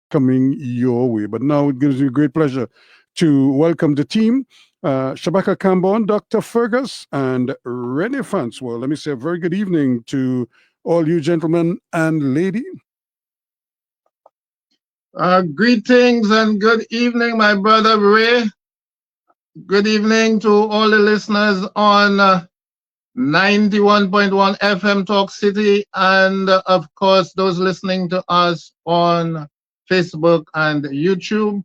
coming your way. But now it gives me great pleasure to welcome the team, Shabaka Cambon, Dr. Fergus, and Rene Francois. Let me say a very good evening to all you gentlemen and lady. Greetings and good evening, my brother Ray. Good evening to all the listeners on 91.1 FM Talk City, and of course those listening to us on Facebook and YouTube.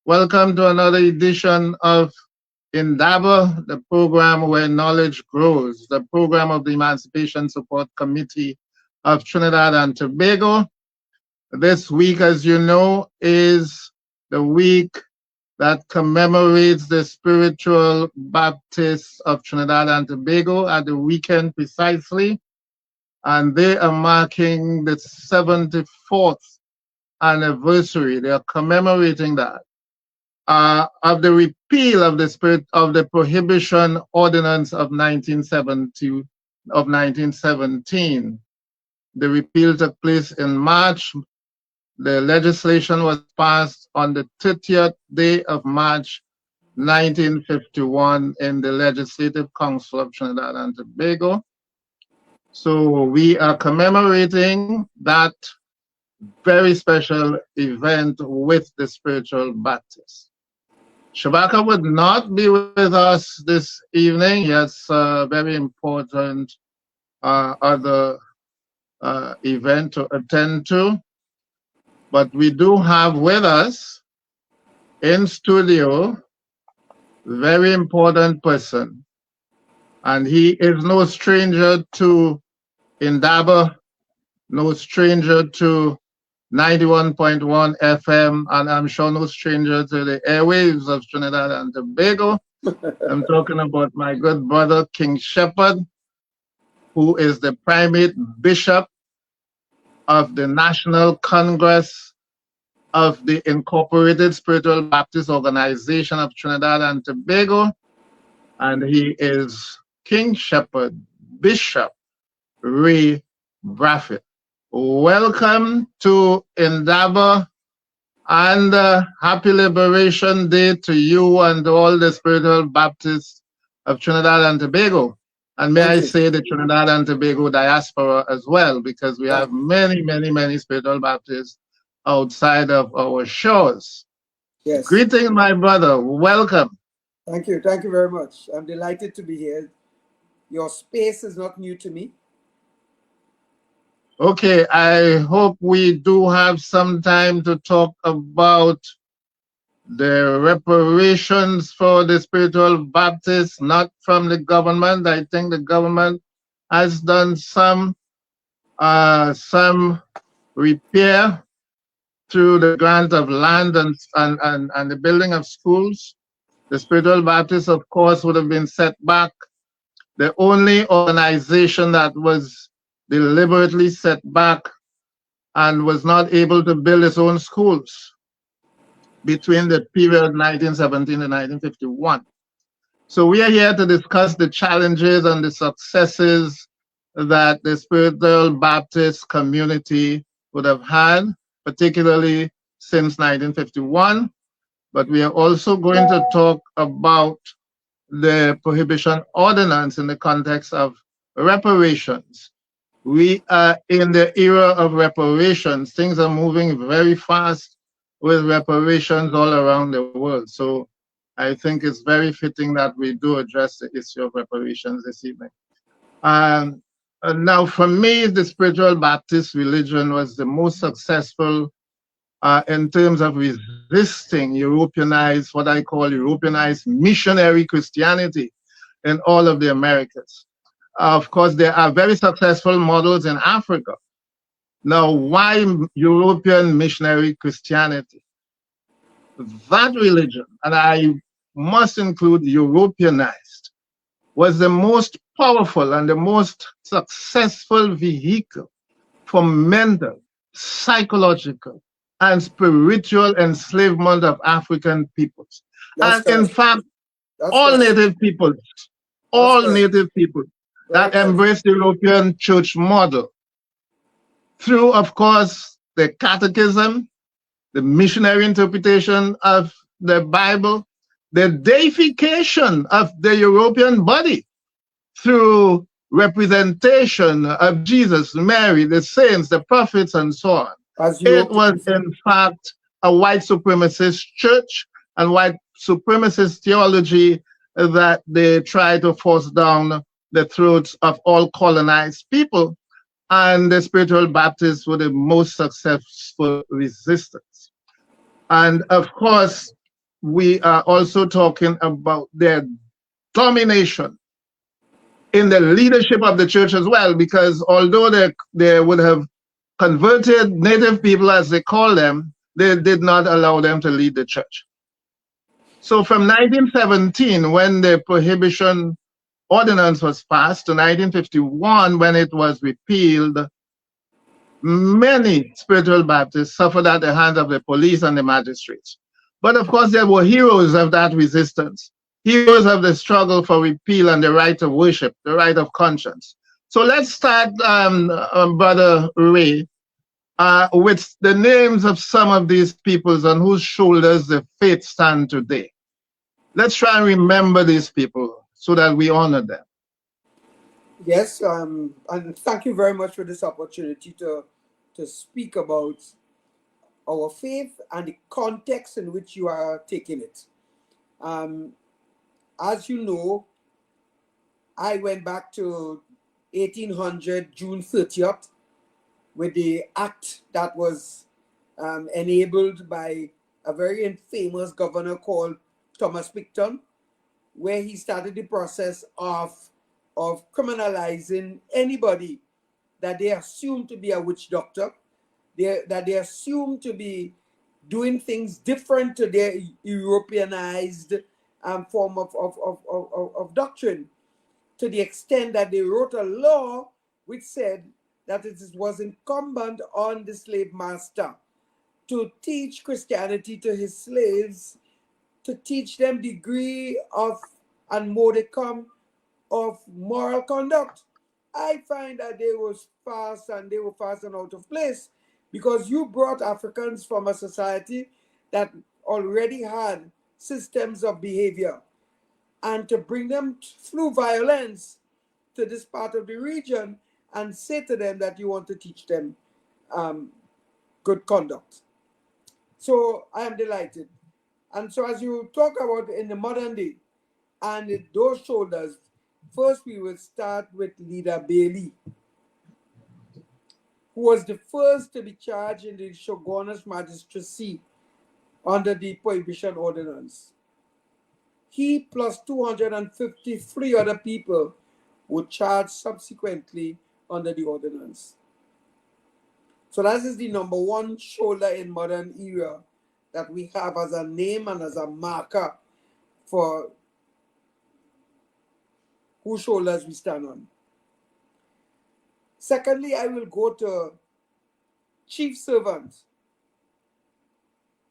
Welcome to another edition of Indaba, the program where knowledge grows, the program of the Emancipation Support Committee of Trinidad and Tobago. This week, as you know, is the week that commemorates the spiritual Baptists of Trinidad and Tobago at the weekend precisely. And they are marking the 74th anniversary. They are commemorating that of the repeal of the Prohibition Ordinance of 1917. The repeal took place in March. The legislation was passed on the 30th day of March 1951 in the Legislative Council of Trinidad and Tobago. So we are commemorating that very special event with the spiritual Baptists. Shabaka would not be with us this evening. He has a very important other event to attend to. But we do have with us in studio very important person, and he is no stranger to Indaba, no stranger to 91.1 FM, and I'm sure no stranger to the airwaves of Trinidad and Tobago. I'm talking about my good brother King Shepherd, who is the primate bishop of the National Congress of the Incorporated Spiritual Baptist Organization of Trinidad and Tobago, and he is King Shepherd Bishop Ray Brathwaite. Welcome to Indaba, and happy Liberation Day to you and to all the spiritual Baptists of Trinidad and Tobago. And may I say the Trinidad and Tobago diaspora as well, because we have many, many, many spiritual Baptists outside of our shores. Yes. Greetings, my brother. Welcome. Thank you. Thank you very much. I'm delighted to be here. Your space is not new to me. Okay, I hope we do have some time to talk about the reparations for the spiritual Baptists, not from the government. I think the government has done some repair through the grant of land and the building of schools. The spiritual Baptists, of course, would have been set back. The only organization that was deliberately set back and was not able to build its own schools between the period 1917 and 1951. So we are here to discuss the challenges and the successes that the spiritual Baptist community would have had, particularly since 1951. But we are also going to talk about the Prohibition Ordinance in the context of reparations. We are in the era of reparations. Things are moving very fast with reparations all around the world. So I think it's very fitting that we do address the issue of reparations this evening. Now, for me, the spiritual Baptist religion was the most successful in terms of resisting Europeanized, what I call Europeanized missionary Christianity in all of the Americas. Of course, there are very successful models in Africa. Now, why European missionary Christianity? That religion, and I must include Europeanized, was the most powerful and the most successful vehicle for mental, psychological, and spiritual enslavement of African peoples. And in fact, all native peoples that embrace the European church model through, of course, the catechism, the missionary interpretation of the Bible, the deification of the European body through representation of Jesus, Mary, the saints, the prophets, and so on. As It was, Europeans, in fact, a white supremacist church and white supremacist theology that they tried to force down the throats of all colonized people. And the spiritual Baptists were the most successful resistance. And of course, we are also talking about their domination in the leadership of the church as well, because although they would have converted native people, as they call them, they did not allow them to lead the church. So from 1917, when the Prohibition Ordinance was passed, to 1951, when it was repealed, many spiritual Baptists suffered at the hands of the police and the magistrates. But of course, there were heroes of that resistance, heroes of the struggle for repeal and the right of worship, the right of conscience. So let's start, Brother Ray, with the names of some of these peoples on whose shoulders the faith stand today. Let's try and remember these people so that we honor them. yes, and thank you very much for this opportunity to speak about our faith and the context in which you are taking it. As you know, I went back to 1800, June 30th, with the act that was enabled by a very famous governor called Thomas Picton, where he started the process of criminalizing anybody that they assume to be a witch doctor, that they assume to be doing things different to their Europeanized form of doctrine, to the extent that they wrote a law which said that it was incumbent on the slave master to teach Christianity to his slaves, to teach them degree of and modicum of moral conduct. I find that they were fast and out of place, because you brought Africans from a society that already had systems of behavior, and to bring them through violence to this part of the region and say to them that you want to teach them good conduct. So I am delighted. And so as you talk about in the modern day and those shoulders, first we will start with Leader Bailey, who was the first to be charged in the Shogunate magistracy under the Prohibition Ordinance. He plus 253 other people were charged subsequently under the ordinance. So that is the number one shoulder in modern era that we have as a name and as a marker for whose shoulders we stand on. Secondly, I will go to chief servant,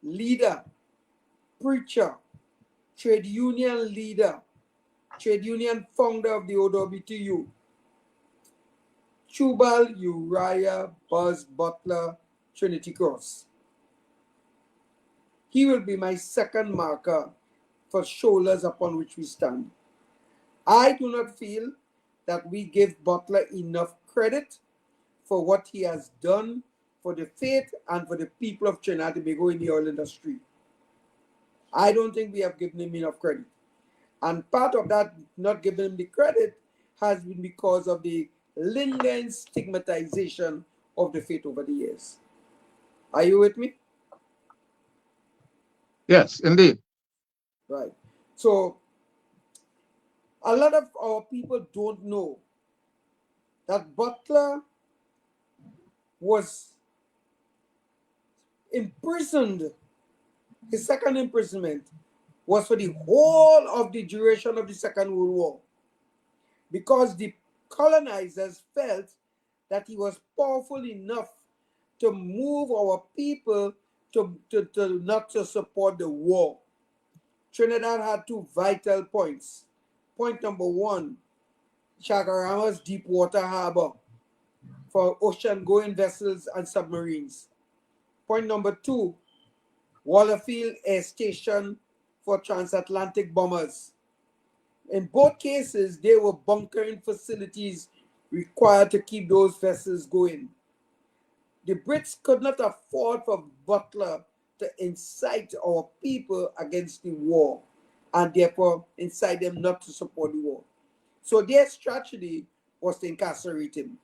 leader, preacher, trade union leader, trade union founder of the OWTU, Tubal Uriah Buzz Butler, Trinity Cross. He will be my second marker for shoulders upon which we stand. I do not feel that we give Butler enough credit for what he has done for the faith and for the people of Trinidad and Tobago in the oil industry. I don't think we have given him enough credit. And part of that not giving him the credit has been because of the lingering stigmatization of the faith over the years. Are you with me? Yes, indeed. Right. So a lot of our people don't know that Butler was imprisoned. His second imprisonment was for the whole of the duration of the Second World War, because the colonizers felt that he was powerful enough to move our people to not to support the war. Trinidad had two vital points. Point number one, Chaguaramas deep water harbor for ocean-going vessels and submarines. Point number two, Wallerfield Air Station for transatlantic bombers. In both cases, they were bunkering facilities required to keep those vessels going. The Brits could not afford for Butler to incite our people against the war and therefore incite them not to support the war. So their strategy was to incarcerate him.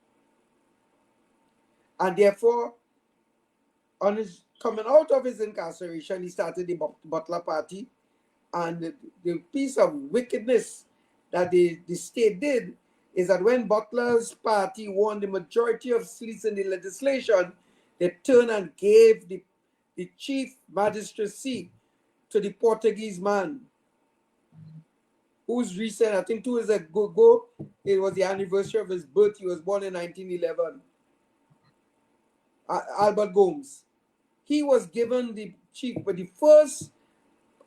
And therefore, on his coming out of his incarceration, he started the Butler Party. And the piece of wickedness that the state did is that when Butler's party won the majority of seats in the legislation, they turned and gave the chief magistracy to the Portuguese man, who's recent, I think 2 years ago, it was the anniversary of his birth. He was born in 1911. Albert Gomes. He was given the chief, but the first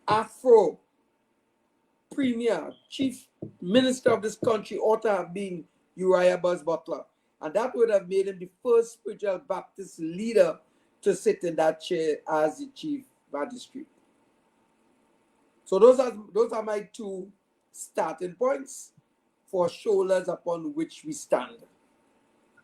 Afro premier, chief minister of this country ought to have been Uriah Buzz Butler. And that would have made him the first spiritual Baptist leader to sit in that chair as the chief magistrate. So those are my 2 starting points for shoulders upon which we stand.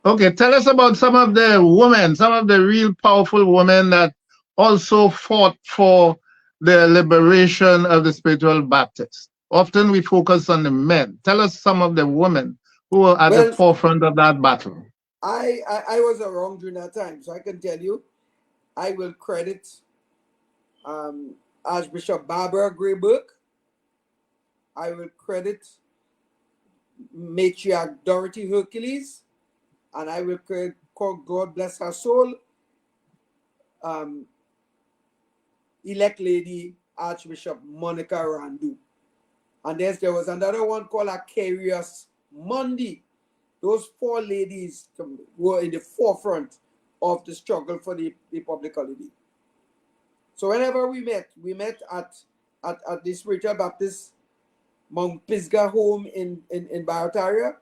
Okay, tell us about some of the women, some of the real powerful women that also fought for the liberation of the spiritual Baptists. Often we focus on the men. Tell us some of the women who were at the forefront of that battle. I was around during that time, so I can tell you, I will credit Archbishop Barbara Grayburg. I will credit Matriarch Dorothy Hercules, and I will credit, God bless her soul, elect lady Archbishop Monica Randu. And then there was another one called Aquarius Mundi. Those 4 ladies were in the forefront of the struggle for the public holiday. So whenever we met at the Spiritual Baptist Mount Pisgah home in Barataria.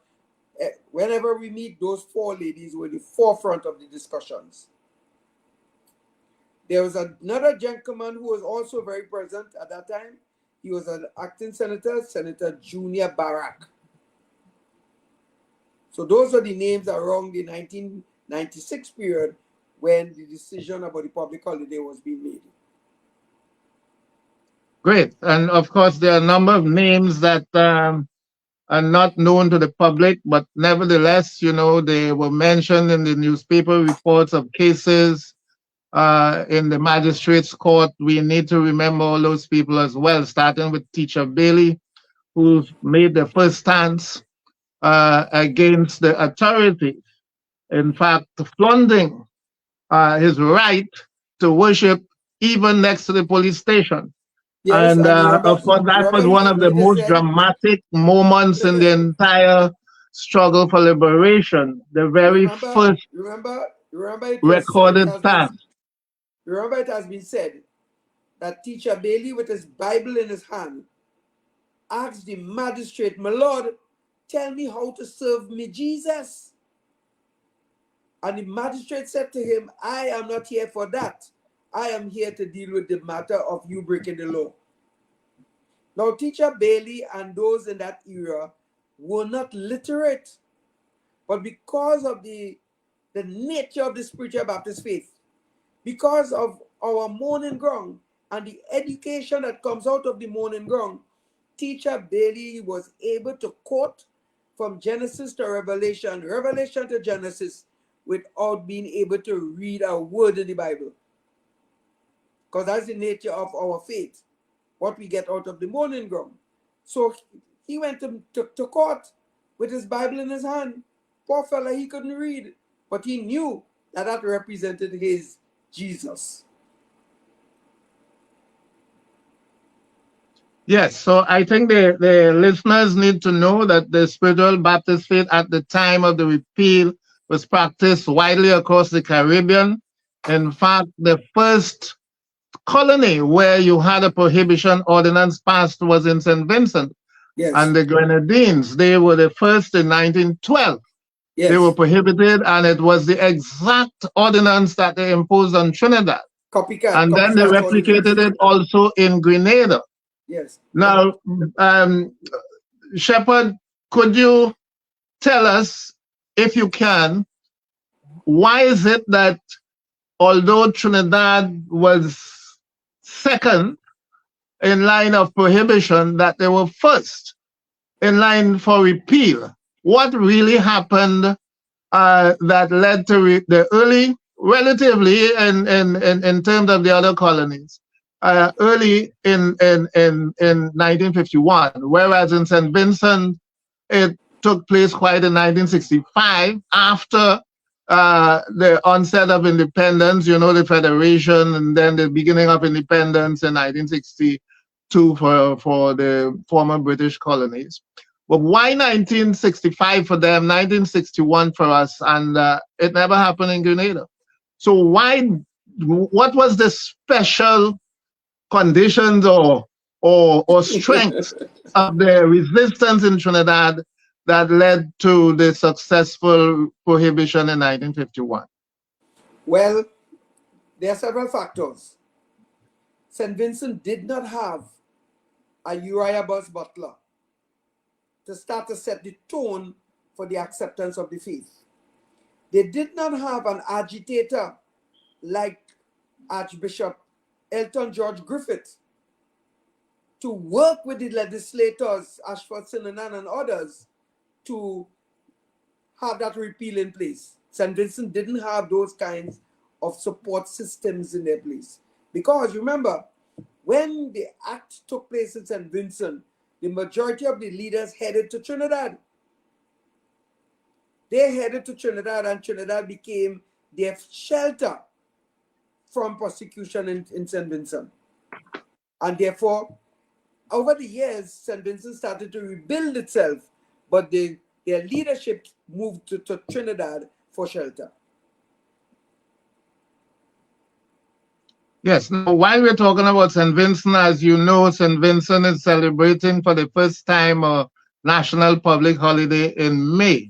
Whenever we meet, those 4 ladies were in the forefront of the discussions. There was another gentleman who was also very present at that time. He was an acting senator, Senator Junior Barak. So those are the names around the 1996 period when the decision about the public holiday was being made. Great. And of course, there are a number of names that are not known to the public, but nevertheless, you know, they were mentioned in the newspaper reports of cases in the magistrate's court. We need to remember all those people as well, starting with Teacher Bailey, who made the first stance against the authorities. In fact, flaunting his right to worship even next to the police station. Yes, and of course, that was one of the most dramatic moments in the entire struggle for liberation. The very first recorded time. Remember, it has been said that Teacher Bailey, with his Bible in his hand, asked the magistrate, "My Lord, tell me how to serve me Jesus." And the magistrate said to him, "I am not here for that. I am here to deal with the matter of you breaking the law." Now, Teacher Bailey and those in that era were not literate, but because of the nature of the spiritual Baptist faith, because of our mourning ground and the education that comes out of the mourning ground, Teacher Bailey was able to quote from Genesis to Revelation, Revelation to Genesis, without being able to read a word in the Bible. Because that's the nature of our faith, what we get out of the mourning ground. So he went to court with his Bible in his hand. Poor fella, he couldn't read, but he knew that represented his Jesus. Yes, so I think the listeners need to know that the spiritual Baptist faith at the time of the repeal was practiced widely across the Caribbean. In fact, the first colony where you had a prohibition ordinance passed was in St. Vincent. Yes. And the Grenadines, they were the first in 1912. Yes. They were prohibited, and it was the exact ordinance that they imposed on Trinidad. Copycat. And then they Copycat ordinance. replicated it also in Grenada. Yes. Now, Shepherd, could you tell us, if you can, why is it that although Trinidad was second in line of prohibition, that they were first in line for repeal? What really happened that led to the early, relatively in terms of the other colonies, early in 1951, whereas in St. Vincent it took place quite in 1965 after the onset of independence, you know, the federation, and then the beginning of independence in 1962 for the former British colonies. But why 1965 for them, 1961 for us, and it never happened in Grenada? So what was the special conditions or strengths of the resistance in Trinidad that led to the successful prohibition in 1951? Well, there are several factors. St. Vincent did not have a Uriah Butler to start to set the tone for the acceptance of the faith. They did not have an agitator like Archbishop Elton George Griffith to work with the legislators, Ashford Sinanan and others, to have that repeal in place. St. Vincent didn't have those kinds of support systems in their place. Because remember, when the act took place in St. Vincent, the majority of the leaders headed to Trinidad. They headed to Trinidad, and Trinidad became their shelter from persecution in St. Vincent. And therefore, over the years, St. Vincent started to rebuild itself, but their leadership moved to Trinidad for shelter. Yes. Now, while we're talking about St. Vincent, as you know, St. Vincent is celebrating for the first time a national public holiday in May.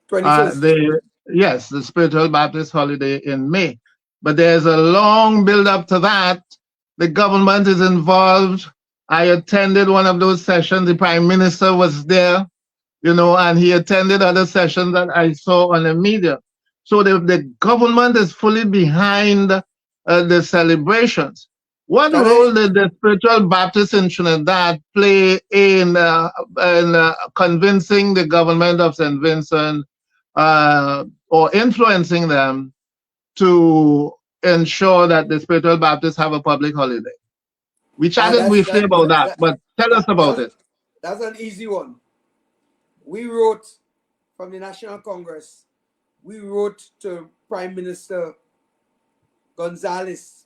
21st. Yes, the Spiritual Baptist holiday in May. But there's a long build-up to that. The government is involved. I attended one of those sessions. The Prime Minister was there, you know, and he attended other sessions that I saw on the media. So the government is fully behind the celebrations. What role did the Spiritual Baptists in Trinidad play in convincing the government of St. Vincent or influencing them to ensure that the Spiritual Baptists have a public holiday? We chatted briefly about that, but tell us about it. That's an easy one. We wrote from the National Congress, we wrote to Prime Minister Gonzalez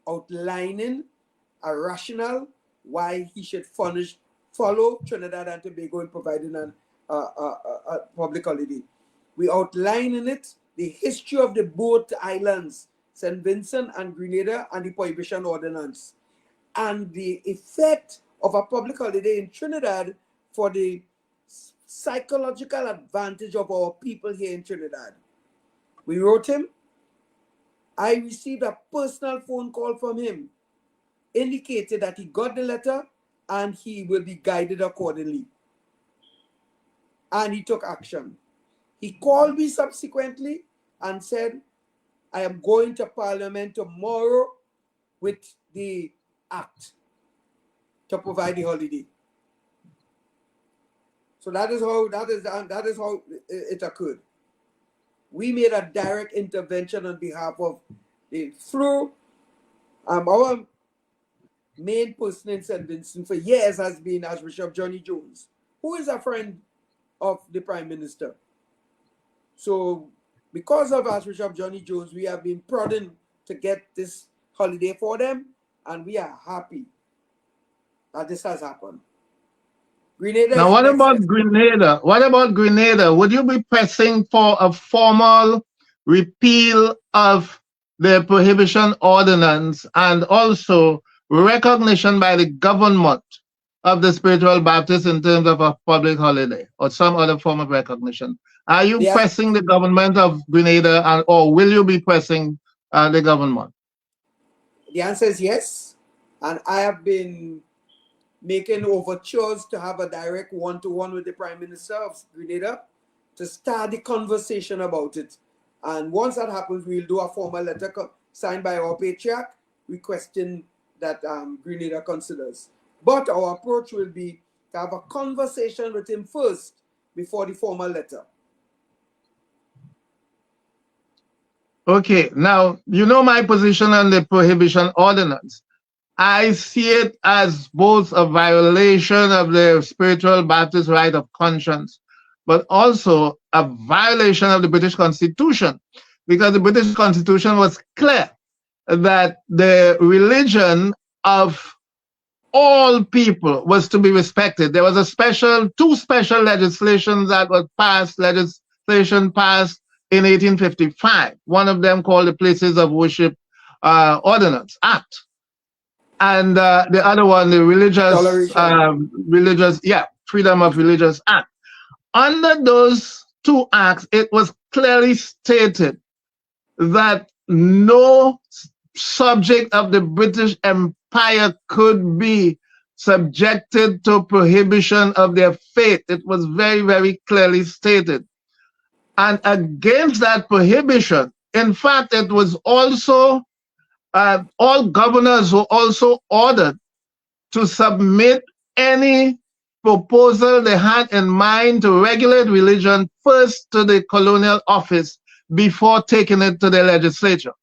outlining a rationale why he should follow Trinidad and Tobago in providing a public holiday. We outline in it the history of the both islands, St. Vincent and Grenada, and the Prohibition Ordinance, and the effect of a public holiday in Trinidad for the psychological advantage of our people here in Trinidad. We wrote him. I received a personal phone call from him, indicated that he got the letter and he will be guided accordingly. And he took action. He called me subsequently and said, I am going to Parliament tomorrow with the act to provide the holiday. So that is how it occurred. We made a direct intervention on behalf of through our main person in St. Vincent for years has been Archbishop Johnny Jones, who is a friend of the Prime Minister. So because of Archbishop Johnny Jones, we have been prodding to get this holiday for them, and we are happy that this has happened. Grenada. Now, what about Grenada? What about Grenada? Would you be pressing for a formal repeal of the prohibition ordinance and also recognition by the government of the Spiritual Baptists in terms of a public holiday or some other form of recognition? Are you pressing the government of Grenada, or will you be pressing the government? The answer is yes. And I have been making overtures to have a direct one-to-one with the Prime Minister of Grenada to start the conversation about it. And once that happens, we'll do a formal letter signed by our patriarch requesting that Grenada considers. But our approach will be to have a conversation with him first before the formal letter. Okay, now, you know my position on the prohibition ordinance. I see it as both a violation of the spiritual Baptist right of conscience, but also a violation of the British Constitution, because the British Constitution was clear that the religion of all people was to be respected. There was two special legislations that were passed, legislation passed in 1855. One of them called the Places of Worship Ordinance Act. And the other one, the Freedom of Religious Act. Under those two acts, it was clearly stated that no subject of the British Empire could be subjected to prohibition of their faith. It was very, very clearly stated. And against that prohibition, in fact, it was also all governors were also ordered to submit any proposal they had in mind to regulate religion first to the colonial office before taking it to the legislature.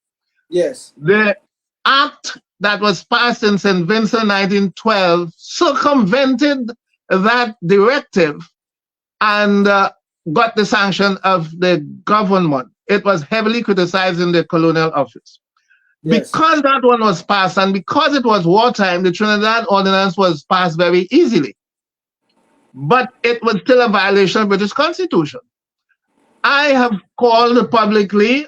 Yes. The act that was passed in St. Vincent 1912 circumvented that directive and got the sanction of the government. It was heavily criticized in the colonial office. Yes. Because that one was passed and because it was wartime, the Trinidad Ordinance was passed very easily. But it was still a violation of the British Constitution. I have called publicly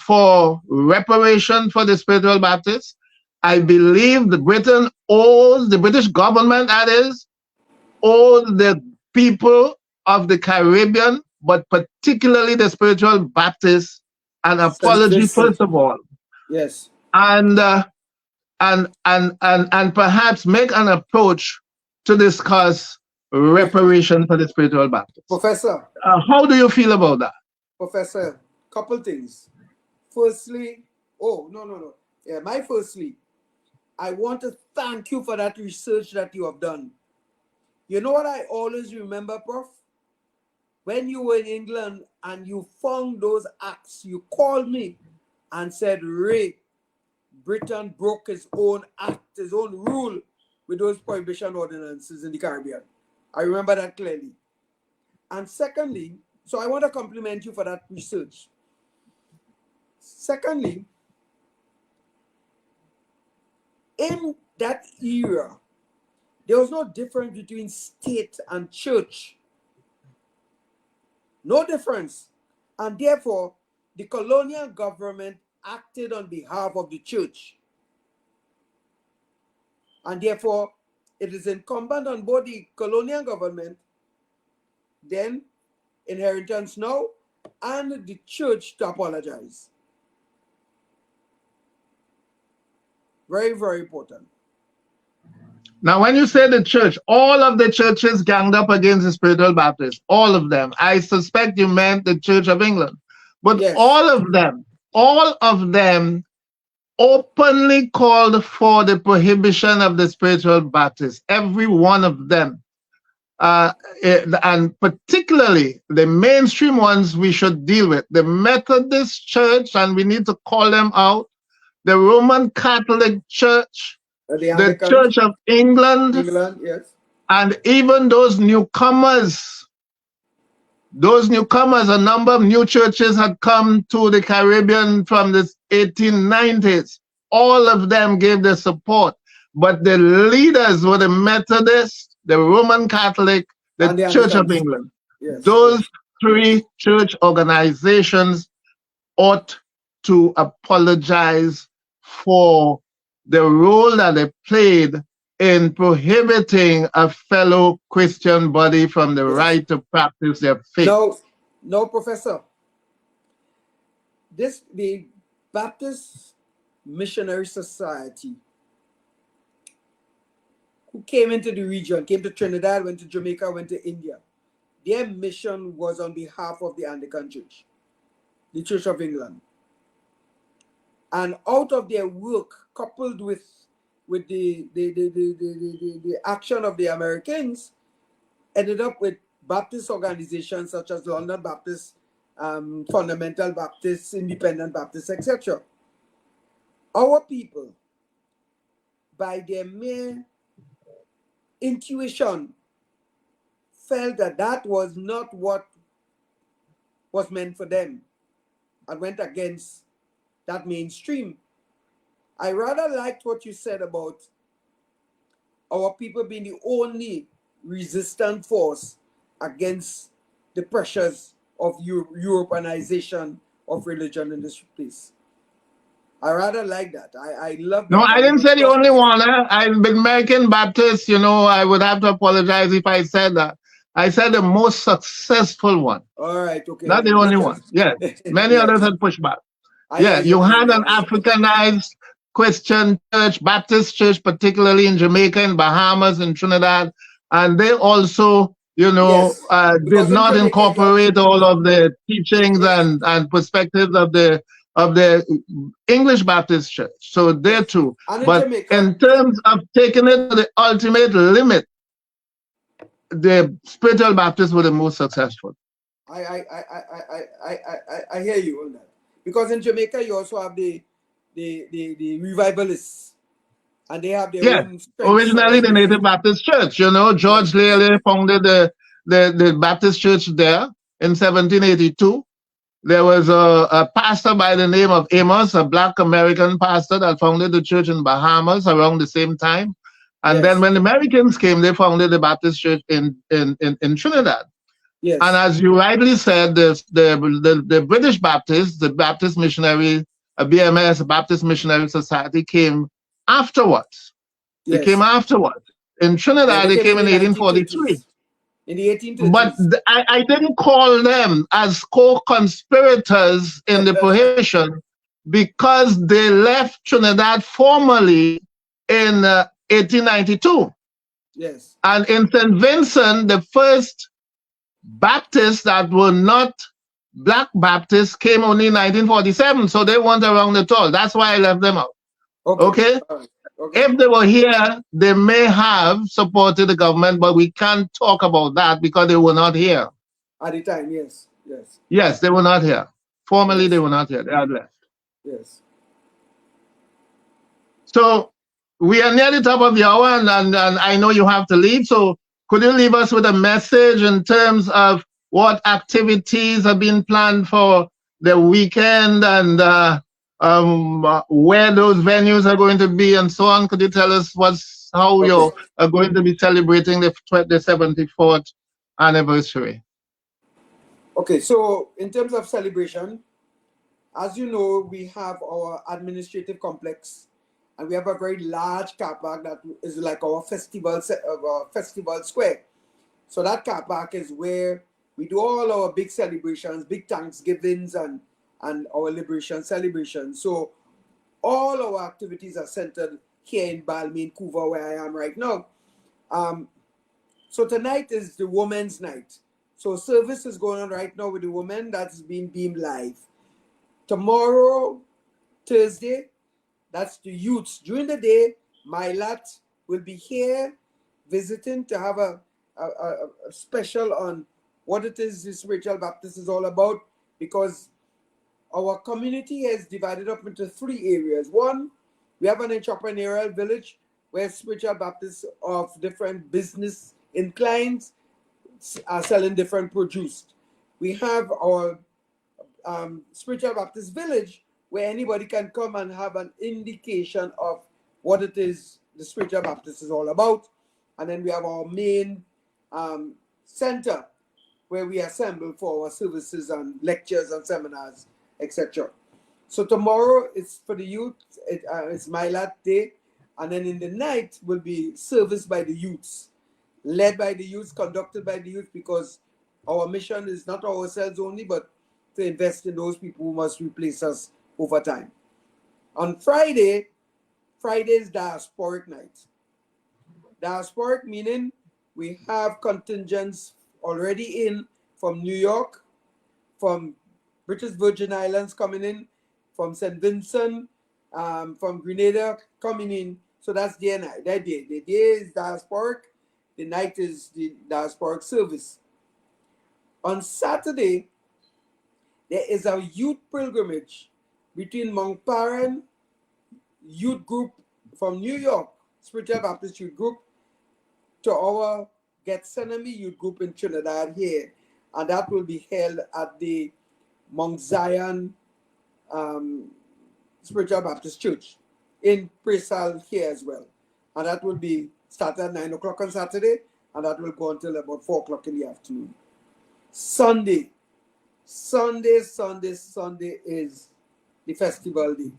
for reparation for the spiritual Baptists. I believe that Britain owes, the British government that is, owes the people of the Caribbean, but particularly the spiritual Baptists, an apology first of all. Yes. And perhaps make an approach to discuss reparation for the spiritual Baptists. Professor. How do you feel about that? Professor, couple things. Firstly, firstly, I want to thank you for that research that you have done. You know what I always remember, Prof? When you were in England and you found those acts, you called me and said, Ray, Britain broke his own act, his own rule with those prohibition ordinances in the Caribbean. I remember that clearly. And secondly, so I want to compliment you for that research. Secondly, in that era, there was no difference between state and church. No difference. And therefore, the colonial government acted on behalf of the church. And therefore, it is incumbent on both the colonial government, then inheritance now, and the church to apologize. Very, very important. Now, when you say the church, all of the churches ganged up against the spiritual Baptists, all of them. I suspect you meant the Church of England. But yes, all of them openly called for the prohibition of the spiritual Baptists, every one of them. And particularly the mainstream ones we should deal with. The Methodist Church, and we need to call them out, the Roman Catholic Church, the Church of England, yes, and even those newcomers. Those newcomers, a number of new churches had come to the Caribbean from the 1890s. All of them gave their support. But the leaders were the Methodists, the Roman Catholic, the Church of England. Yes, those three church organizations ought to apologize for the role that they played in prohibiting a fellow Christian body from the right to practice their faith. No, Professor. The Baptists missionary society who came into the region, came to Trinidad, went to Jamaica, went to India. Their mission was on behalf of the Anglican Church, the Church of England. And out of their work, coupled with the action of the Americans, ended up with Baptist organizations such as London Baptist, Fundamental Baptists, Independent Baptists, etc. Our people, by their mere intuition, felt that that was not what was meant for them and went against that mainstream. I rather liked what you said about our people being the only resistant force against the pressures of Europeanization of religion in this place. I rather like that. I love that. No, I didn't say the only one. I've been American Baptist, you know, I would have to apologize if I said that. I said the most successful one. All right, okay. Not the only one. Yes. Many Yes. others had pushed back. I You had an I- Africanized Christian church, Baptist church, particularly in Jamaica, in Bahamas, in Trinidad, and they also, you know, Yes, because did in not Jamaica, incorporate all of the teachings Yes. and perspectives of the English Baptist church. So there too. And in But Jamaica, in terms of taking it to the ultimate limit, the spiritual Baptists were the most successful. I hear you on that. Because in Jamaica, you also have the revivalists, and they have their Yeah, own strengths. originally the Native Baptist Church. You know, George Lely founded the Baptist Church there in 1782. There was a pastor by the name of Amos, a Black American pastor that founded the church in Bahamas around the same time. And then when the Americans came, they founded the Baptist Church in Trinidad. Yes. And as you rightly said, the British Baptists, the Baptist Missionary, BMS, Baptist Missionary Society, came afterwards. They came afterwards. In Trinidad, they came in 1843. In the 1830s. But I didn't call them as co-conspirators in the prohibition because they left Trinidad formally in 1892. Yes. And in St. Vincent, the first Baptists that were not Black Baptists came only in 1947, so they weren't around at all. That's why I left them out. Okay? Okay. If they were here, they may have supported the government, but we can't talk about that because they were not here. At the time, yes. Yes, they were not here. Formally, they were not here. They had left. Yes. So we are near the top of the hour, and I know you have to leave. So could you leave us with a message in terms of what activities have been planned for the weekend and where those venues are going to be and so on? Could you tell us how you are going to be celebrating the 74th anniversary? Okay, so in terms of celebration, as you know, we have our administrative complex, and we have a very large car park that is like our festival square. So that car park is where we do all our big celebrations, big Thanksgivings, and our liberation celebrations. So all our activities are centered here in Balmain, Couva, where I am right now. So tonight is the Women's Night. So service is going on right now with the women. That's being beamed live. Tomorrow, Thursday, that's the youths. During the day, Mylat will be here visiting to have a special on what it is the Spiritual Baptist is all about, because our community is divided up into 3 areas. One, we have an entrepreneurial village where Spiritual Baptists of different business inclines are selling different produce. We have our Spiritual Baptist village where anybody can come and have an indication of what it is the Spiritual Baptist is all about. And then we have our main center where we assemble for our services and lectures and seminars, etc. So tomorrow is for the youth, it's Mylat Day, and then in the night will be service by the youths, led by the youth, conducted by the youth, because our mission is not ourselves only, but to invest in those people who must replace us over time. On Friday is diasporic night. Diasporic meaning we have contingents already in from New York, from British Virgin Islands coming in, from St. Vincent, from Grenada coming in. So that's day and night. That day. The day is diasporic, the night is the diasporic service. On Saturday, there is a youth pilgrimage between Mount Paran youth group from New York, Spiritual Baptist Youth Group, to our Gethsemane youth group in Trinidad here. And that will be held at the Mount Zion Spiritual Baptist Church in Presal here as well. And that will be started at 9 o'clock on Saturday, and that will go until about 4 o'clock in the afternoon. Sunday is the festival day.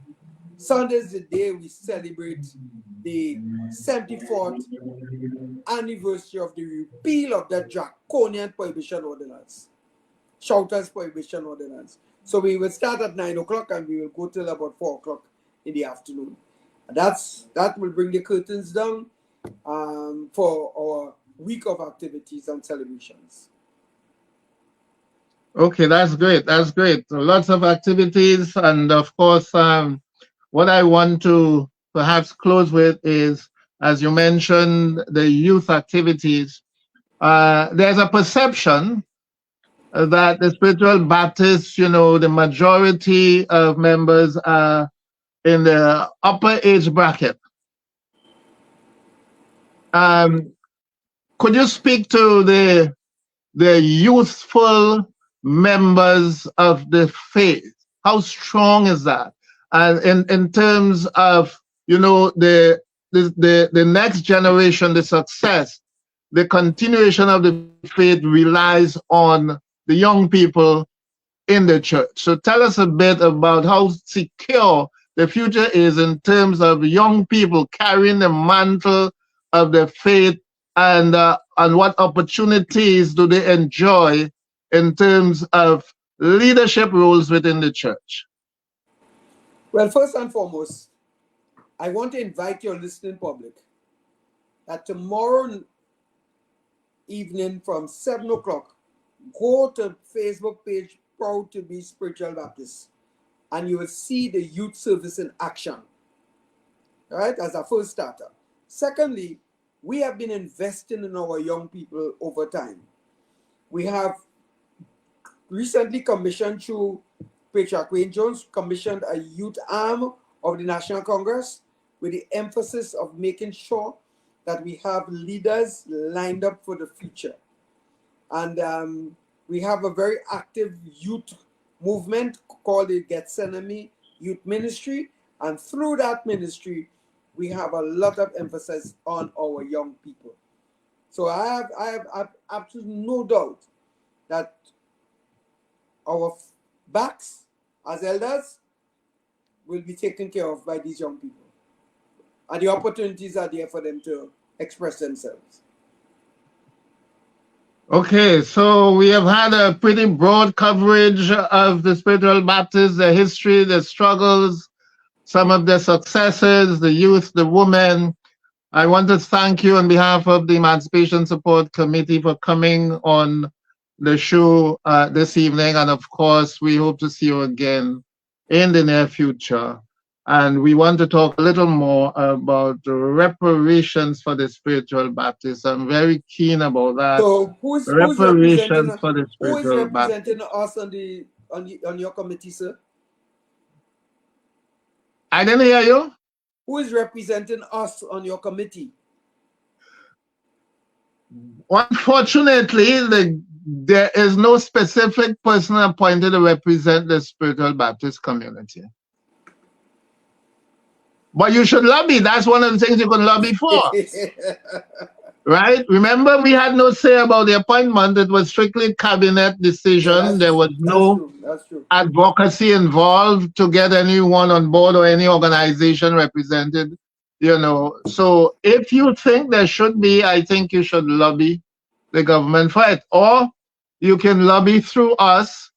Sunday is the day we celebrate the 74th anniversary of the repeal of the draconian prohibition ordinance, Shouters Prohibition Ordinance. So we will start at 9 o'clock and we will go till about 4 o'clock in the afternoon. That will bring the curtains down for our week of activities and celebrations. Okay, that's great. That's great. Lots of activities, and of course, what I want to perhaps close with is, as you mentioned, the youth activities. There's a perception that the Spiritual Baptists, the majority of members are in the upper age bracket. Could you speak to the youthful members of the faith? How strong is that? And in terms of the next generation, the success, the continuation of the faith relies on the young people in the church. So tell us a bit about how secure the future is in terms of young people carrying the mantle of the faith, and what opportunities do they enjoy in terms of leadership roles within the church? Well, first and foremost, I want to invite your listening public that tomorrow evening from 7 o'clock, go to Facebook page Proud to be Spiritual Baptist, and you will see the youth service in action. All right, as a first starter. Secondly, we have been investing in our young people over time. We have recently commissioned through Patriarch Wayne Jones, commissioned a youth arm of the National Congress with the emphasis of making sure that we have leaders lined up for the future. And we have a very active youth movement called the Gethsemane Youth Ministry. And through that ministry, we have a lot of emphasis on our young people. So I have absolutely no doubt that our backs as elders will be taken care of by these young people. And the opportunities are there for them to express themselves. Okay, so we have had a pretty broad coverage of the Spiritual Baptists, the history, the struggles, some of the successes, the youth, the women. I want to thank you on behalf of the Emancipation Support Committee for coming on the show this evening. And of course, we hope to see you again in the near future. And we want to talk a little more about the reparations for the Spiritual Baptists. I'm very keen about that. So who's reparations for the Spiritual Baptists. Who is representing us on your committee, sir? I didn't hear you. Who is representing us on your committee? Unfortunately, there is no specific person appointed to represent the Spiritual Baptist community. But you should lobby. That's one of the things you can lobby for. Right? Remember, we had no say about the appointment. It was strictly cabinet decision. Yeah, there was no that's true. advocacy involved to get anyone on board or any organization represented. So if you think there should be, I think you should lobby the government for it. Or you can lobby through us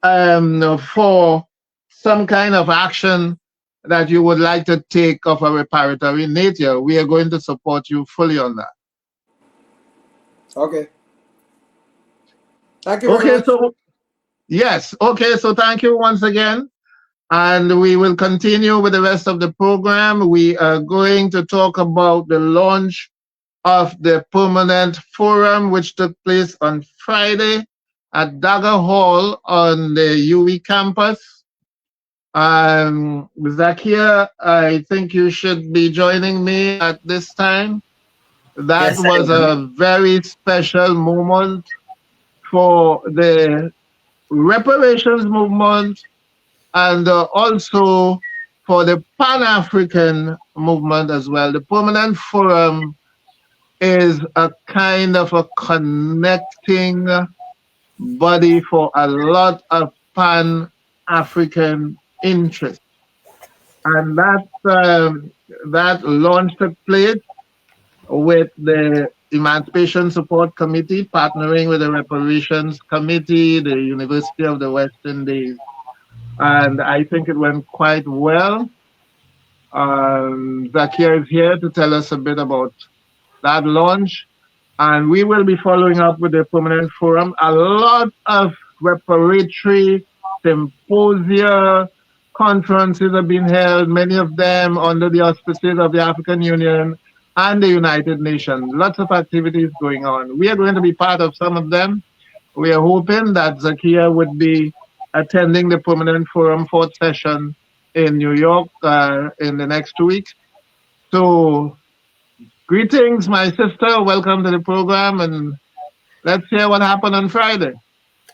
for some kind of action that you would like to take of a reparatory nature, we are going to support you fully on that. Okay. Thank you very Okay, much. so yes, okay, so thank you once again. And we will continue with the rest of the program. We are going to talk about the launch of the permanent forum, which took place on Friday at Dagger Hall on the UE campus. Zakia, I think you should be joining me at this time. That Yes, I was am. a very special moment for the reparations movement and also for the Pan-African movement as well. The Permanent Forum is a kind of a connecting body for a lot of Pan-African interests. And that launch took place with the Emancipation Support Committee partnering with the Reparations Committee, the University of the West Indies. And I think it went quite well. Zakia is here to tell us a bit about that launch. And we will be following up with the Permanent Forum. A lot of reparatory symposia, conferences have been held, many of them under the auspices of the African Union and the United Nations. Lots of activities going on. We are going to be part of some of them. We are hoping that Zakia would be attending the Permanent Forum fourth session in New York in the next 2 weeks. So, greetings, my sister. Welcome to the program, and let's hear what happened on Friday.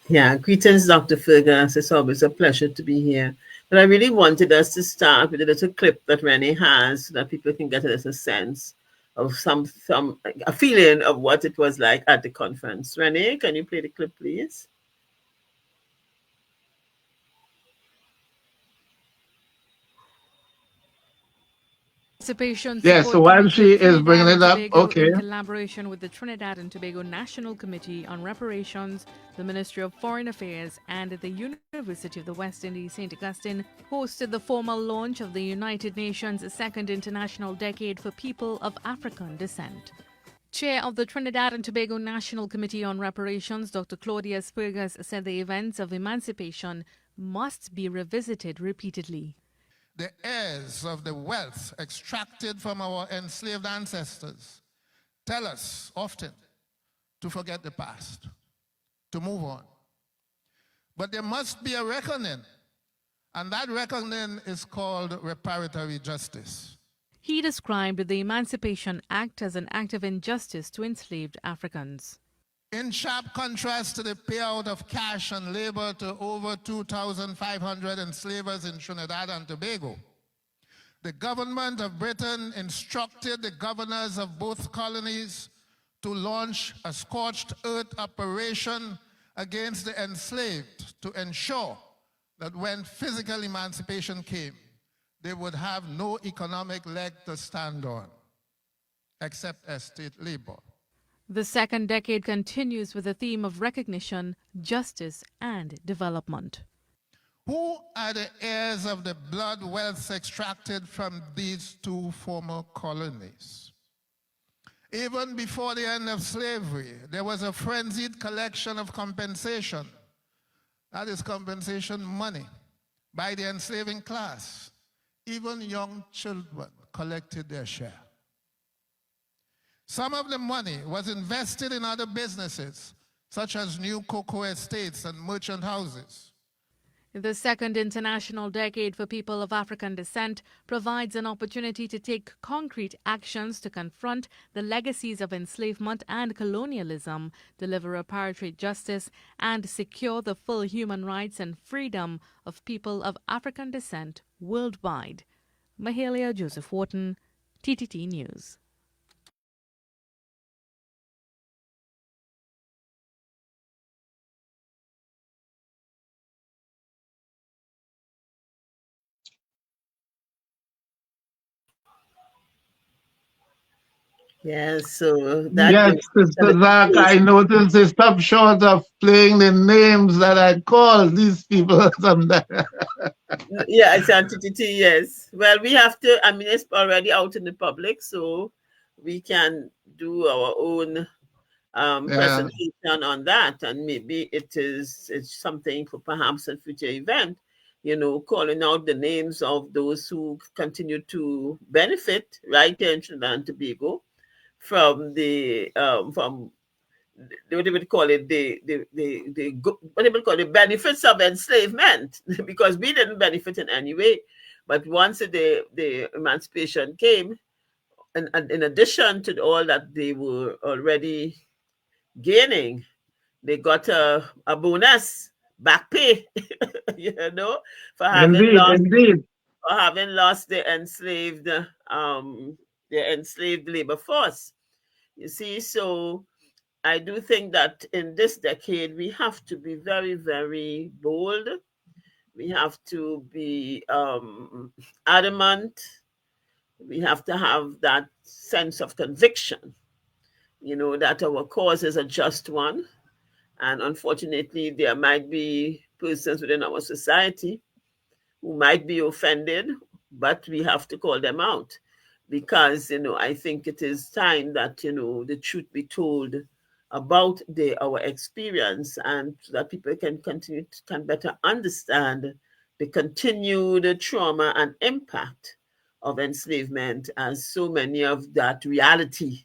Yeah, greetings, Dr. Fergus. It's always a pleasure to be here. But I really wanted us to start with a little clip that Renee has so that people can get a little sense of a feeling of what it was like at the conference. Renee, can you play the clip, please? Participation Yes, so Support while Committee she of is Trinidad bringing and it up, Tobago okay. in collaboration with the Trinidad and Tobago National Committee on Reparations, the Ministry of Foreign Affairs, and the University of the West Indies St. Augustine hosted the formal launch of the United Nations' second International Decade for People of African Descent. Chair of the Trinidad and Tobago National Committee on Reparations, Dr. Claudia Spurgas, said the events of emancipation must be revisited repeatedly. The heirs of the wealth extracted from our enslaved ancestors tell us often to forget the past, to move on. But there must be a reckoning, and that reckoning is called reparatory justice. He described the Emancipation Act as an act of injustice to enslaved Africans. In sharp contrast to the payout of cash and labor to over 2,500 enslavers in Trinidad and Tobago, the government of Britain instructed the governors of both colonies to launch a scorched earth operation against the enslaved to ensure that when physical emancipation came, they would have no economic leg to stand on, except estate labor. The second decade continues with a theme of recognition, justice, and development. Who are the heirs of the blood wealth extracted from these two former colonies? Even before the end of slavery, there was a frenzied collection of compensation, that is compensation money, by the enslaving class. Even young children collected their share. Some of the money was invested in other businesses, such as new cocoa estates and merchant houses. The second International Decade for People of African Descent provides an opportunity to take concrete actions to confront the legacies of enslavement and colonialism, deliver reparatory justice, and secure the full human rights and freedom of people of African descent worldwide. Mahalia Joseph Wharton, TTT News. Yes, so that Yes, Sister Zach, I noticed they stopped short of playing the names that I called these people sometimes. yeah, it's entity, yes. Well, we have to, I mean, it's already out in the public, so we can do our own Yeah. presentation on that, and maybe it's something for perhaps a future event, calling out the names of those who continue to benefit right here in Trinidad and Tobago from from what they would call it, what they would call it, benefits of enslavement, because we didn't benefit in any way. But once the emancipation came, and in addition to all that they were already gaining, they got a bonus, back pay, for having Indeed, lost indeed. their enslaved labor force. You see, so I do think that in this decade we have to be very, very bold. We have to be adamant. We have to have that sense of conviction, that our cause is a just one. And unfortunately, there might be persons within our society who might be offended, but we have to call them out because, I think it is time that, the truth be told about our experience, and so that people can better understand the continued trauma and impact of enslavement, as so many of that reality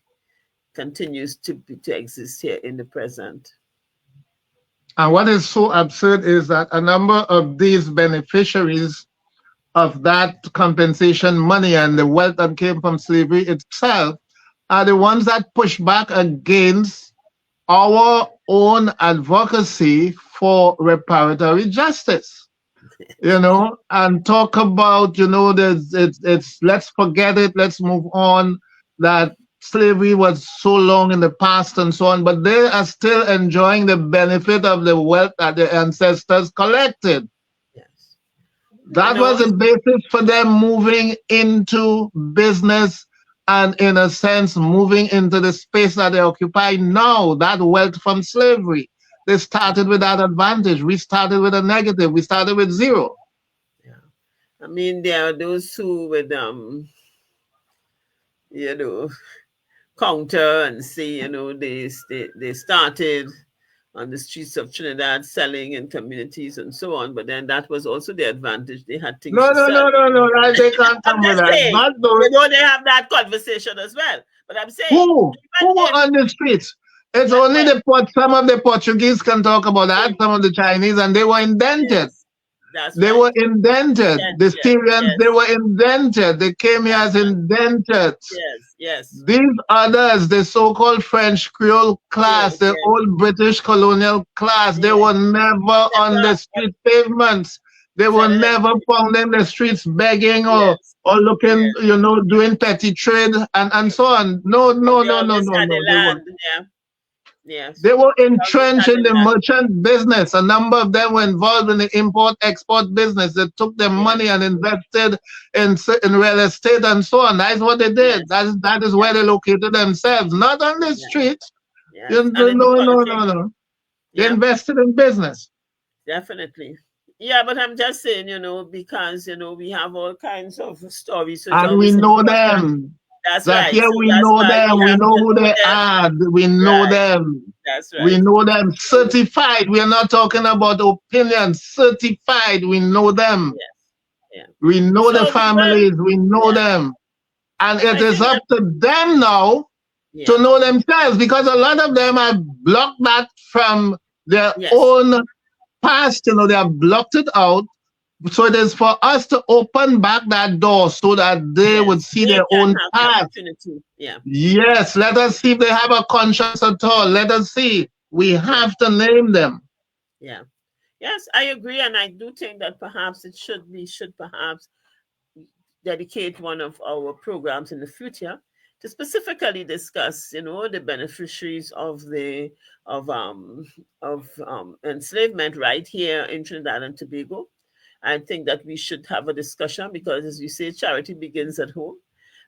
continues to exist here in the present. And what is so absurd is that a number of these beneficiaries of that compensation money and the wealth that came from slavery itself are the ones that push back against our own advocacy for reparatory justice, and talk about, it's let's forget it, let's move on, that slavery was so long in the past and so on, but they are still enjoying the benefit of the wealth that their ancestors collected. Yes. That was the basis for them moving into business and, in a sense, moving into the space that they occupy now, that wealth from slavery. They started with that advantage. We started with a negative. We started with zero. Yeah. I mean, there are those who would, counter and say, they started on the streets of Trinidad selling in communities and so on, but then that was also the advantage. They had things No, to no, sell. no, no, no. They can't I'm come with just that. saying, Not those. they have that conversation as well. But I'm saying, Who were on the streets? It's only some of the Portuguese can talk about that, some of the Chinese, and they were indented. Yes, that's They right. were indented. The Syrians, they were indented. They came here as indented. Yes, yes. These others, the so-called French Creole class, the old British colonial class, they were never on the street pavements. They were never found in the streets begging or looking, doing petty trade and so on. No, no, no, no, no, no. They weren't. Yes. They were entrenched in the merchant business. A number of them were involved in the import-export business. They took their money and invested in real estate and so on. That's what they did. That is where they located themselves, not on the streets. No, no, no, no. They invested in business. Definitely. Yeah, but I'm just saying, because, we have all kinds of stories. So and we know them. That's that right. here So we know them. We know who they are. We know them. That's right. We know them certified. We are not talking about opinions. Certified. We know them. Yeah. We know the families. We know them. And it is up to them now to know themselves, because a lot of them have blocked that from their own past. They have blocked it out. So it is for us to open back that door so that they would see their own path. Yes, let us see if they have a conscience at all. Let us see. We have to name them. Yeah. Yes, I agree. And I do think that perhaps we should perhaps dedicate one of our programs in the future to specifically discuss, the beneficiaries of enslavement right here in Trinidad and Tobago. I think that we should have a discussion because, as you say, charity begins at home.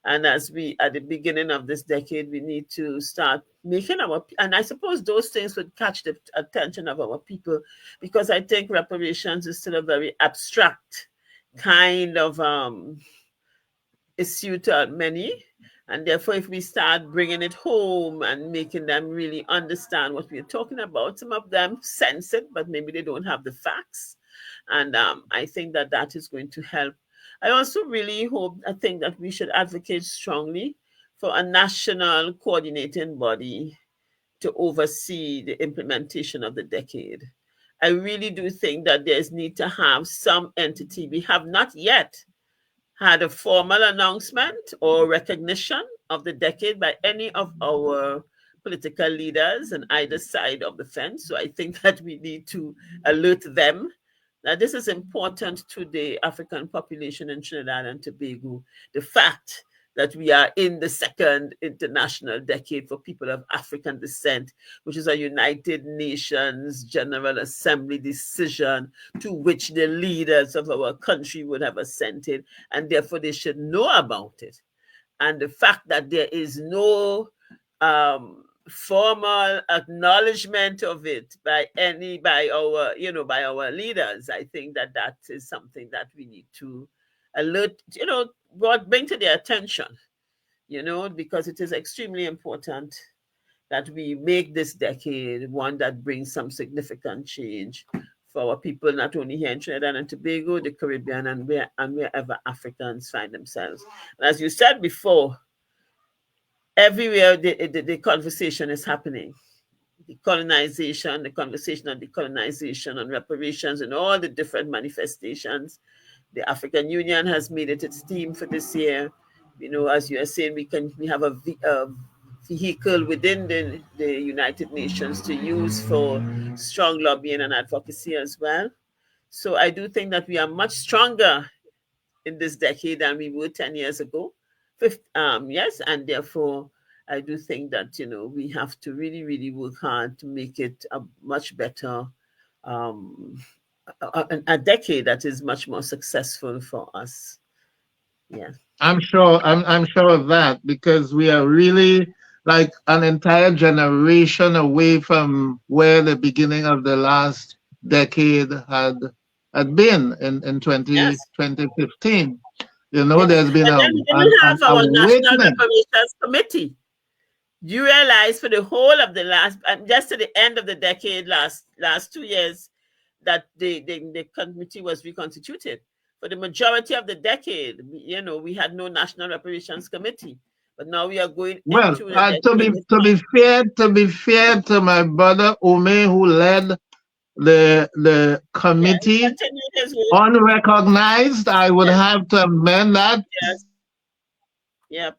And as we, at the beginning of this decade, we need to start making and I suppose those things would catch the attention of our people, because I think reparations is still a very abstract kind of issue to many. And therefore, if we start bringing it home and making them really understand what we're talking about, some of them sense it, but maybe they don't have the facts. And I think that that is going to help. I also really I think that we should advocate strongly for a national coordinating body to oversee the implementation of the decade. I really do think that there's need to have some entity. We have not yet had a formal announcement or recognition of the decade by any of our political leaders on either side of the fence. So I think that we need to alert them that this is important to the African population in Trinidad and Tobago. The fact that we are in the second international decade for people of African descent, which is a United Nations General Assembly decision to which the leaders of our country would have assented, and therefore they should know about it. And the fact that there is no formal acknowledgement of it by our leaders, I think that that is something that we need to alert, bring to their attention, because it is extremely important that we make this decade one that brings some significant change for our people, not only here in Trinidad and Tobago, the Caribbean, and wherever Africans find themselves. And as you said before, everywhere the conversation is happening. The conversation on decolonization, on reparations, and all the different manifestations. The African Union has made it its theme for this year. As you are saying, we have a vehicle within the United Nations to use for strong lobbying and advocacy as well. So I do think that we are much stronger in this decade than we were 10 years ago. Yes, and therefore I do think that we have to really, really work hard to make it a much better a decade that is much more successful for us. Yeah, I'm sure of that, because we are really like an entire generation away from where the beginning of the last decade had been in 2015. There's been and then we didn't have our National awakening. Reparations Committee. You realize for the whole of the last, just to the end of the decade, last 2 years, that the committee was reconstituted. For the majority of the decade, we had no National Reparations Committee, but now we are going into the to be fair to my brother Ome, who led the committee unrecognized, I would have to amend that. Yes. Yep.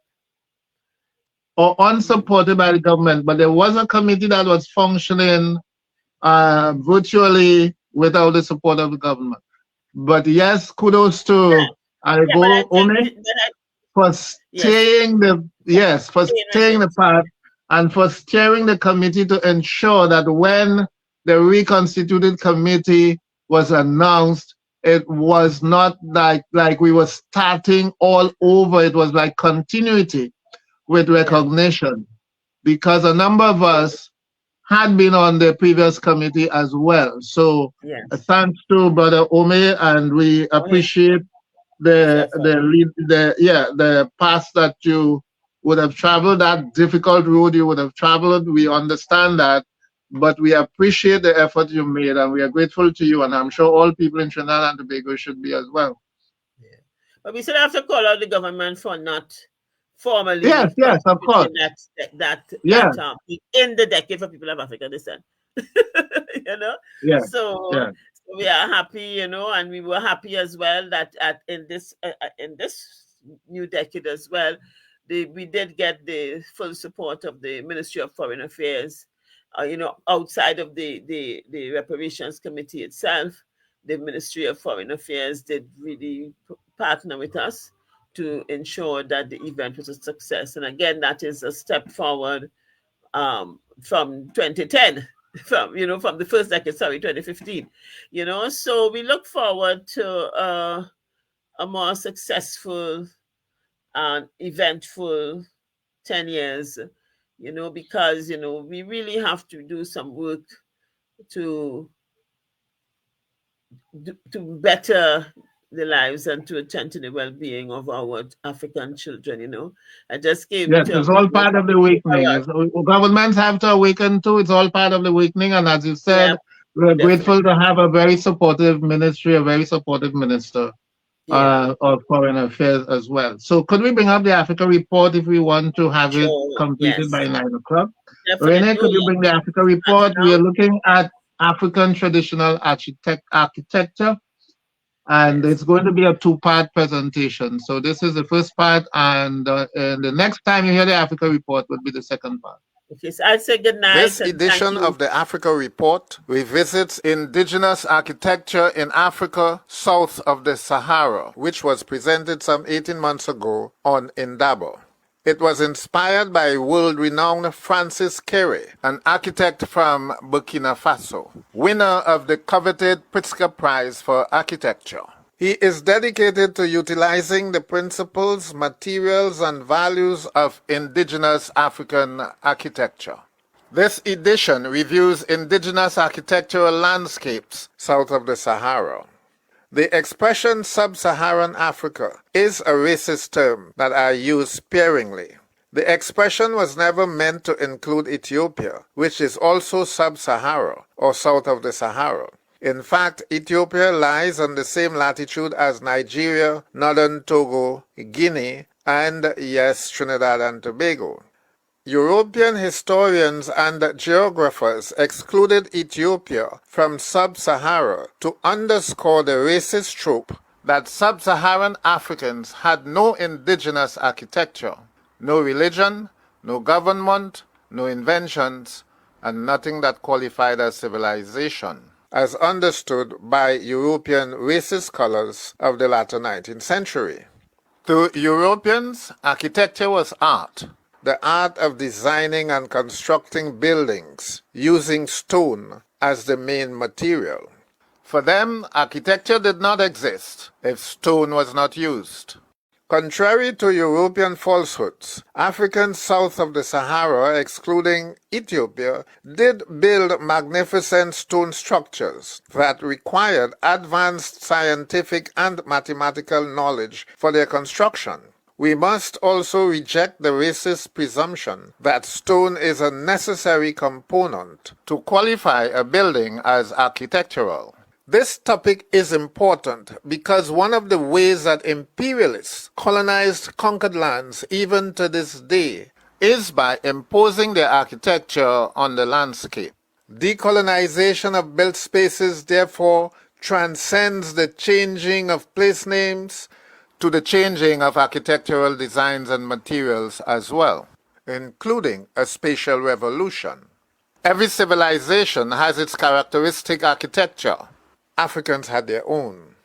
Or unsupported by the government, but there was a committee that was functioning virtually without the support of the government. But yes, kudos to Ome for staying the path and for steering the committee to ensure that when the reconstituted committee was announced, it was not like we were starting all over. It was like continuity with recognition, because a number of us had been on the previous committee as well. So thanks to Brother Ome, and we appreciate the path that you would have traveled, that difficult road you would have traveled. We understand that, but we appreciate the effort you made, and we are grateful to you, and I'm sure all people in Trinidad and Tobago should be as well. Yeah. But we still have to call out the government for not formally yes, of course. That in the decade for people of African descent. So we are happy, and we were happy as well that in this new decade as well, we did get the full support of the Ministry of Foreign Affairs. Outside of the reparations committee itself, the Ministry of Foreign Affairs did really partner with us to ensure that the event was a success. And again, that is a step forward from 2010, from the first decade, 2015. So we look forward to a more successful eventful 10 years, because, we really have to do some work to better the lives and to attend to the well-being of our African children. I just came Yes, to it's all part of the awakening. Governments have to awaken too. It's all part of the awakening. And as you said, yeah, we're definitely. grateful to have a very supportive ministry, a very supportive minister Yeah, of foreign affairs as well. So could we bring up the Africa report if we want to have it sure, completed yes, by 9 o'clock? definitely. Renee, Oh, could you yeah. bring the Africa Pass report? it We are out. looking at African traditional architecture, and Yes. it's going to be a two-part presentation. So this is the first part, and the next time you hear the Africa report would be the second part. Okay, so I'll say good night This and thank edition you. of the Africa Report revisits indigenous architecture in Africa south of the Sahara, which was presented some 18 months ago on Indaba. It was inspired by world-renowned Francis Kéré, an architect from Burkina Faso, winner of the coveted Pritzker Prize for Architecture. He is dedicated to utilizing the principles, materials, and values of indigenous African architecture. This edition reviews indigenous architectural landscapes south of the Sahara. The expression sub-Saharan Africa is a racist term that I use sparingly. The expression was never meant to include Ethiopia, which is also sub-Sahara or south of the Sahara. In fact, Ethiopia lies on the same latitude as Nigeria, northern Togo, Guinea, and yes, Trinidad and Tobago. European historians and geographers excluded Ethiopia from sub-Sahara to underscore the racist trope that sub-Saharan Africans had no indigenous architecture, no religion, no government, no inventions, and nothing that qualified as civilization, as understood by European racist scholars of the latter 19th century. To Europeans, architecture was art, the art of designing and constructing buildings using stone as the main material. For them, architecture did not exist if stone was not used. Contrary to European falsehoods, Africans south of the Sahara, excluding Ethiopia, did build magnificent stone structures that required advanced scientific and mathematical knowledge for their construction. We must also reject the racist presumption that stone is a necessary component to qualify a building as architectural. This topic is important because one of the ways that imperialists colonized conquered lands even to this day is by imposing their architecture on the landscape. Decolonization of built spaces, therefore, transcends the changing of place names to the changing of architectural designs and materials as well, including a spatial revolution. Every civilization has its characteristic architecture. Africans had their own.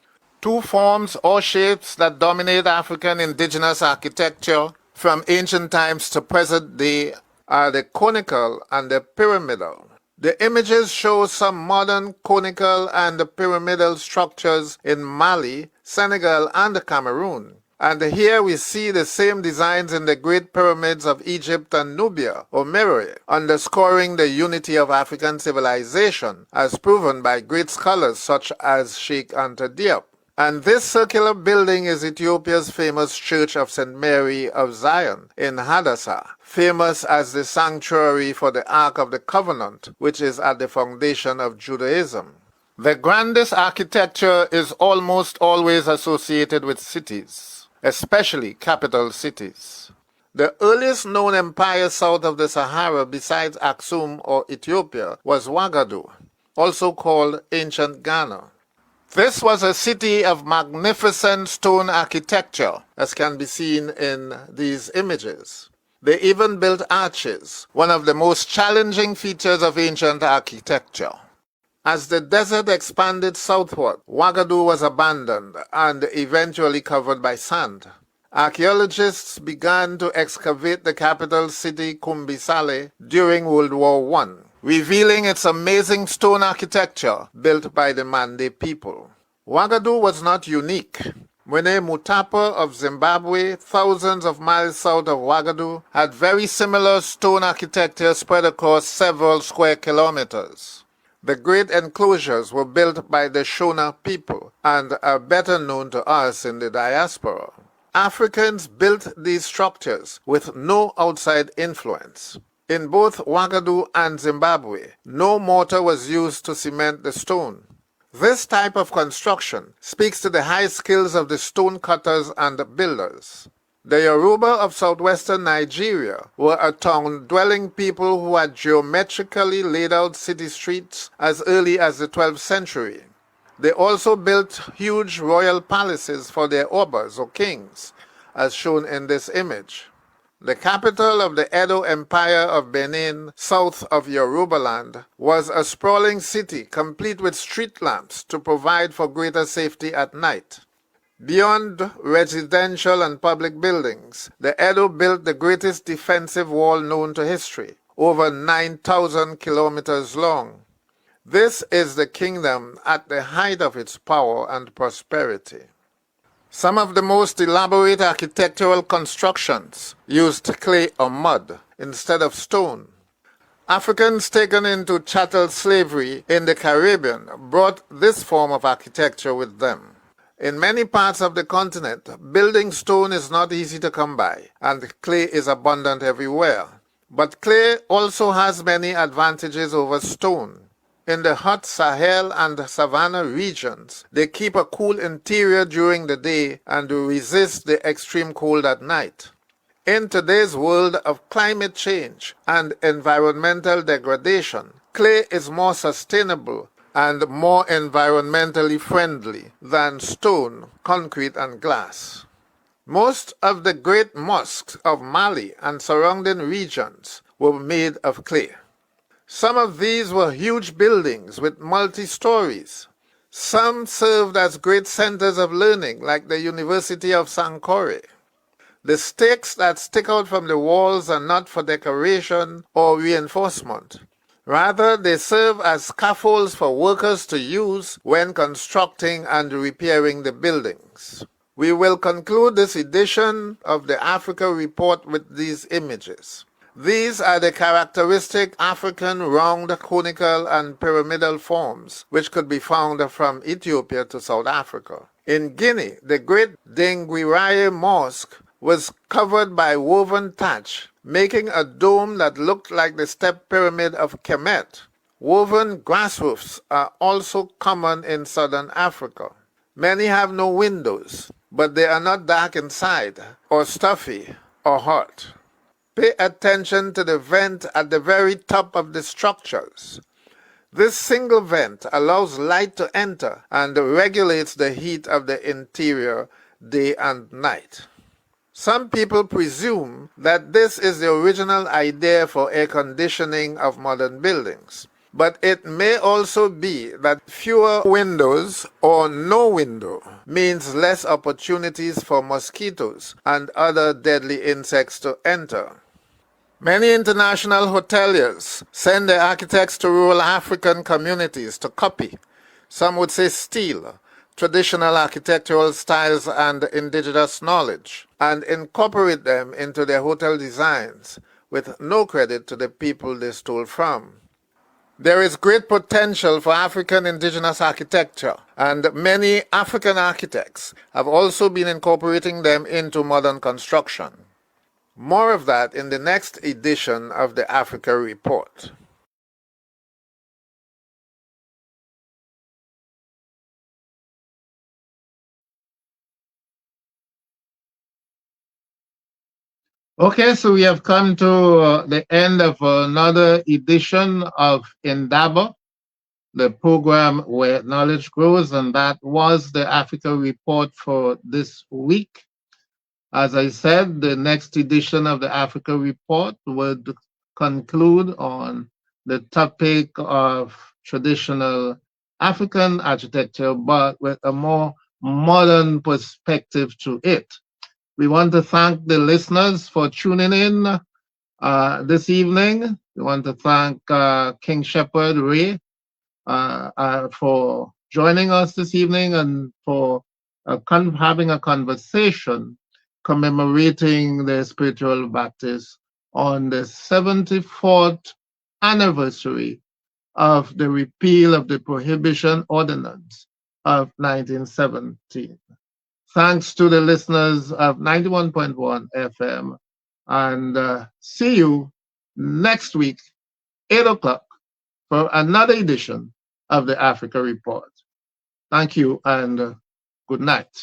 Two forms or shapes that dominate African indigenous architecture from ancient times to present day are the conical and the pyramidal. The images show some modern conical and pyramidal structures in Mali, Senegal, and Cameroon. And here we see the same designs in the Great Pyramids of Egypt and Nubia, or Meroe, underscoring the unity of African civilization, as proven by great scholars such as Sheikh Anta Diop. And this circular building is Ethiopia's famous Church of St. Mary of Zion in Hadassah, famous as the sanctuary for the Ark of the Covenant, which is at the foundation of Judaism. The grandest architecture is almost always associated with cities, especially capital cities. The earliest known empire south of the Sahara besides Aksum or Ethiopia was Ouagadougou, also called ancient Ghana. This was a city of magnificent stone architecture, as can be seen in these images. They even built arches, one of the most challenging features of ancient architecture. As the desert expanded southward, Ouagadougou was abandoned and eventually covered by sand. Archaeologists began to excavate the capital city Kumbisale during World War I, revealing its amazing stone architecture built by the Mande people. Ouagadougou was not unique. Mwene Mutapa of Zimbabwe, thousands of miles south of Ouagadougou, had very similar stone architecture spread across several square kilometers. The great enclosures were built by the Shona people and are better known to us in the diaspora. Africans built these structures with no outside influence. In both Ouagadougou and Zimbabwe, no mortar was used to cement the stone. This type of construction speaks to the high skills of the stone cutters and builders. The Yoruba of southwestern Nigeria were a town-dwelling people who had geometrically laid out city streets as early as the 12th century. They also built huge royal palaces for their obas or kings, as shown in this image. The capital of the Edo Empire of Benin, south of Yorubaland, was a sprawling city complete with street lamps to provide for greater safety at night. Beyond residential and public buildings, the Edo built the greatest defensive wall known to history, over 9,000 kilometers long. This is the kingdom at the height of its power and prosperity. Some of the most elaborate architectural constructions used clay or mud instead of stone. Africans taken into chattel slavery in the Caribbean brought this form of architecture with them. In many parts of the continent, building stone is not easy to come by, and clay is abundant everywhere. But clay also has many advantages over stone. In the hot Sahel and Savannah regions, they keep a cool interior during the day and resist the extreme cold at night. In today's world of climate change and environmental degradation, clay is more sustainable and more environmentally friendly than stone, concrete, and glass. Most of the great mosques of Mali and surrounding regions were made of clay. Some of these were huge buildings with multi-stories. Some served as great centers of learning, like the University of Sankore. The stakes that stick out from the walls are not for decoration or reinforcement. Rather, they serve as scaffolds for workers to use when constructing and repairing the buildings. We will conclude this edition of the Africa Report with these images. These are the characteristic African round, conical, and pyramidal forms which could be found from Ethiopia to South Africa. In Guinea, the great Dinguiraye Mosque was covered by woven thatch, making a dome that looked like the step pyramid of Kemet. Woven grass roofs are also common in southern Africa. Many have no windows, but they are not dark inside, or stuffy, or hot. Pay attention to the vent at the very top of the structures. This single vent allows light to enter and regulates the heat of the interior day and night. Some people presume that this is the original idea for air conditioning of modern buildings, but it may also be that fewer windows or no window means less opportunities for mosquitoes and other deadly insects to enter. Many international hoteliers send their architects to rural African communities to copy, some would say steal, traditional architectural styles and indigenous knowledge, and incorporate them into their hotel designs, with no credit to the people they stole from. There is great potential for African indigenous architecture, and many African architects have also been incorporating them into modern construction. More of that in the next edition of the Africa Report. Okay, so we have come to the end of another edition of Indaba, the program where knowledge grows, and that was the Africa Report for this week. As I said, the next edition of the Africa Report would conclude on the topic of traditional African architecture, but with a more modern perspective to it. We want to thank the listeners for tuning in this evening. We want to thank King Shepherd Ray for joining us this evening and for having a conversation commemorating the spiritual Baptist on the 74th anniversary of the repeal of the Prohibition Ordinance of 1917. Thanks to the listeners of 91.1 FM, and see you next week, 8 o'clock, for another edition of the Africa Report. Thank you and good night.